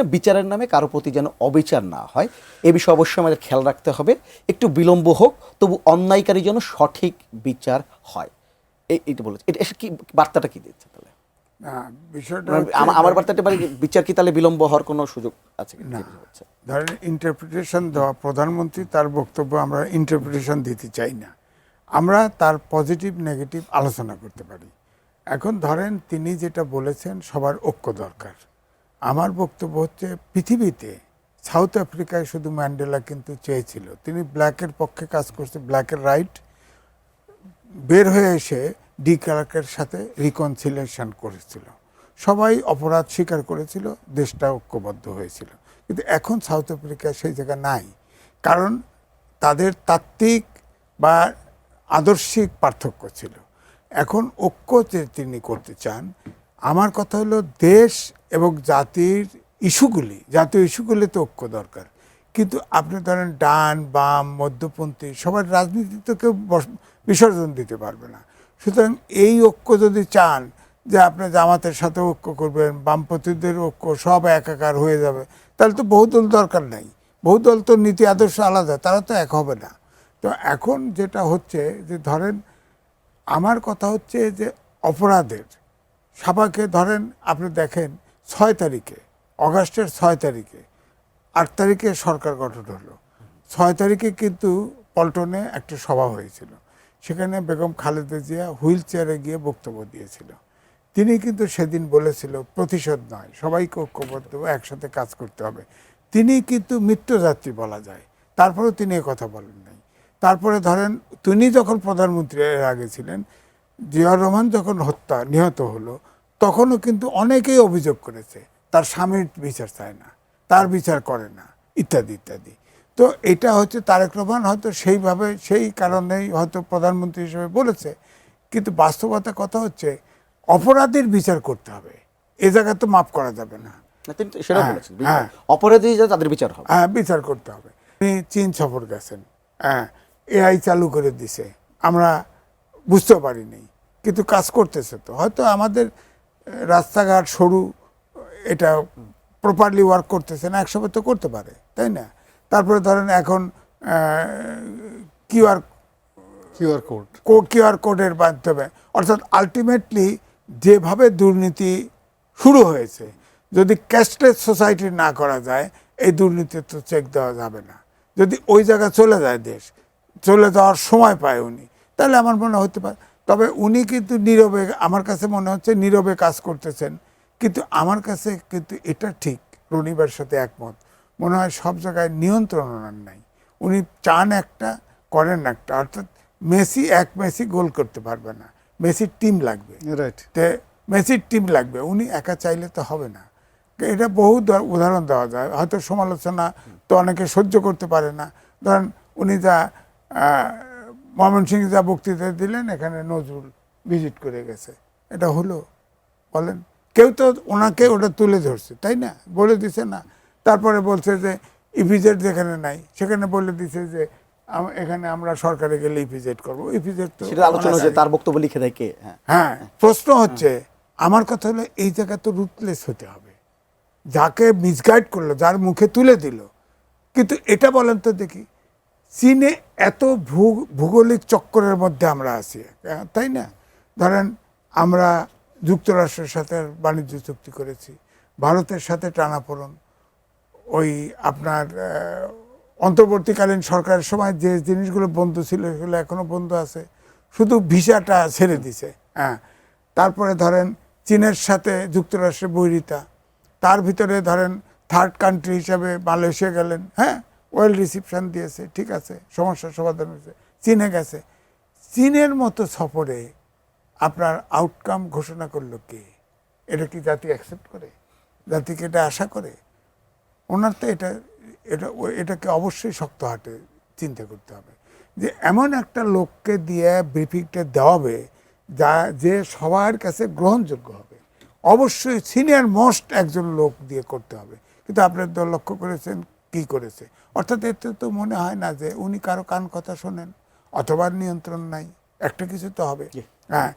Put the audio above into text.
বিচারের নামে কারো প্রতি যেন অবিচার না হয় এ বিষয়ে অবশ্যই আমাদের খেয়াল রাখতে হবে। একটু বিলম্ব হোক, তবু অন্যায়কারী যেন সঠিক বিচার হয়। এইটা বলেছে। এটা কি বার্তাটা কি দিচ্ছে তাহলে? না, বিষয়টা মানে আমার বার্তাটা মানে বিচার কি তাহলে বিলম্ব হওয়ার কোনো সুযোগ আছে কি? না, ধরেন ইন্টারপ্রিটেশন দেওয়া, প্রধানমন্ত্রী তার বক্তব্য আমরা ইন্টারপ্রিটেশন দিতে চাই না, আমরা তার পজিটিভ নেগেটিভ আলোচনা করতে পারি। এখন ধরেন তিনি যেটা বলেছেন সবার ঐক্য দরকার। আমার বক্তব্য হচ্ছে পৃথিবীতে সাউথ আফ্রিকায় শুধু ম্যান্ডেলা কিন্তু চেয়েছিল, তিনি ব্ল্যাকের পক্ষে কাজ করছে, ব্ল্যাকের রাইট, বের হয়ে এসে ডি ক্লার্কের সাথে রিকনসিলিয়েশন করেছিল, সবাই অপরাধ স্বীকার করেছিল, দেশটা ঐক্যবদ্ধ হয়েছিল। কিন্তু এখন সাউথ আফ্রিকা সেই জায়গা নাই, কারণ তাদের তাত্ত্বিক বা আদর্শিক পার্থক্য ছিল। এখন ঐক্য যে তিনি করতে চান, আমার কথা হলো দেশ এবং জাতির ইস্যুগুলি, জাতীয় ইস্যুগুলিতে ঐক্য দরকার। কিন্তু আপনি ধরেন ডান বাম মধ্যপন্থী সবার রাজনীতিতে কেউ বিসর্জন দিতে পারবে না। সুতরাং এই ঐক্য যদি চান যে আপনি জামাতের সাথে ঐক্য করবেন, বামপন্থীদের ঐক্য সব একাকার হয়ে যাবে, তাহলে তো বহুদল দরকার নাই। বহুদল তো নীতি আদর্শ আলাদা, তারা তো এক হবে না। তো এখন যেটা হচ্ছে যে ধরেন আমার কথা হচ্ছে যে অপরাধের সাবাকে ধরেন আপনি দেখেন 6 তারিখে, অগাস্টের 6 তারিখে, 8 তারিখে সরকার গঠন হলো, 6 তারিখে কিন্তু পল্টনে একটা সভা হয়েছিল, সেখানে বেগম খালেদা জিয়া হুইল চেয়ারে গিয়ে বক্তব্য দিয়েছিল। তিনি কিন্তু সেদিন বলেছিল প্রতিশোধ নয়, সবাইকে ঐক্যবদ্ধ একসাথে কাজ করতে হবে। তিনি কিন্তু মিত্রযাত্রী বলা যায়, তারপরেও তিনি কথা বলেন নাই। তারপরে ধরেন তিনি যখন প্রধানমন্ত্রী এর আগে ছিলেন, জিয়াউর রহমান যখন নিহত হলো, তখনও কিন্তু অনেকেই অভিযোগ করেছে তার স্বামীর বিচার চায় না, তার বিচার করে না, ইত্যাদি ইত্যাদি। তো এটা হচ্ছে তারেক রহমান হয়তো সেইভাবে সেই কারণেই হয়তো প্রধানমন্ত্রী হিসেবে বলেছে, কিন্তু বাস্তবতা কথা হচ্ছে অপরাধীর বিচার করতে হবে, এ জায়গা তো মাফ করা যাবে না। সেটা বলেছেন, অপরাধী তাদের বিচার হবে, হ্যাঁ বিচার করতে হবে। তিনি চীন সফর গেছেন, হ্যাঁ এআই চালু করে দিছে, আমরা বুঝতে পারিনি, কিন্তু কাজ করতেছে। তো হয়তো আমাদের রাস্তাঘাট সরু, এটা প্রপারলি ওয়ার্ক করতেছে না, একসময় তো করতে পারে, তাই না? তারপরে ধরেন এখন কিউআর কোডের মাধ্যমে, অর্থাৎ আলটিমেটলি যেভাবে দুর্নীতি শুরু হয়েছে, যদি ক্যাশলেস সোসাইটি না করা যায়, এই দুর্নীতি তো চেক দেওয়া যাবে না। যদি ওই জায়গা চলে যায়, দেশ চলে যাওয়ার সময় পায় উনি, তাহলে আমার মনে হতে পারে। তবে উনি কিন্তু নীরবে, আমার কাছে মনে হচ্ছে নীরবে কাজ করতেছেন। কিন্তু আমার কাছে কিন্তু এটা ঠিক রনিবার সাথে একমত, মনে হয় সব জায়গায় নিয়ন্ত্রণ ওনার নাই। উনি চান একটা, করেন একটা, অর্থাৎ মেসি গোল করতে পারবে না, মেসির টিম লাগবে, রাইট? মেসির টিম লাগবে, উনি একা চাইলে তো হবে না। এটা বহু উদাহরণ দেওয়া যায়, হয়তো সমালোচনা তো অনেকে সহ্য করতে পারে না। ধরেন উনি যা ময়মনসিংহে যা বক্তৃতা দিলেন, এখানে নজরুল ভিজিট করে গেছে, এটা হলো বলেন? কেউ তো ওনাকে ওটা তুলে ধরছে, তাই না? বলে দিছে না। তারপরে বলছে যে ইপিজেড যেখানে নাই সেখানে বলে দিছে যে এখানে আমরা সরকারে গেলে ইপিজেড করবো। ইপিজেড তো আলোচনা হচ্ছে, তার বক্তব্য লিখে দেয় কে? হ্যাঁ, প্রশ্ন হচ্ছে আমার কথা হলো এই জায়গা তো রুটলেস হতে হবে। যাকে মিসগাইড করলো, যার মুখে তুলে দিল, কিন্তু এটা বলেন তো দেখি, চীনে এত ভূগোলিক চক্করের মধ্যে আমরা আছি, তাই না? ধরেন আমরা যুক্তরাষ্ট্রের সাথে বাণিজ্য চুক্তি করেছি, ভারতের সাথে টানাপোড়েন, ওই আপনার অন্তর্বর্তীকালীন সরকারের সময় যে জিনিসগুলো বন্ধ ছিল সেগুলো এখনো বন্ধ আছে, শুধু ভিসাটা ছেড়ে দিছে। হ্যাঁ, তারপরে ধরেন চীনের সাথে যুক্তরাষ্ট্রের বৈরিতা, তার ভিতরে ধরেন থার্ড কান্ট্রি হিসাবে মালয়েশিয়া গেলেন, হ্যাঁ ওয়েল রিসিপশন দিয়েছে, ঠিক আছে, সমস্যার সমাধান হয়েছে। চীনে গেছে, চীনের মতো সফরে আপনার আউটকাম ঘোষণা করলো কে? এটা কি জাতি অ্যাকসেপ্ট করে? জাতিকে এটা আশা করে? ওনার তো এটাকে অবশ্যই শক্ত হাতে চিন্তা করতে হবে, যে এমন একটা লোককে দিয়ে ব্রিফিংটা দেওয়াবে যে সবার কাছে গ্রহণযোগ্য হবে। অবশ্যই সিনিয়র মোস্ট একজন লোক দিয়ে করতে হবে। কিন্তু আপনার দল লক্ষ্য করেছেন কি করেছে? অর্থাৎ এতে তো মনে হয় না যে উনি কারো কান কথা শোনেন, অথবা নিয়ন্ত্রণ নাই, একটা কিছু তো হবে। হ্যাঁ।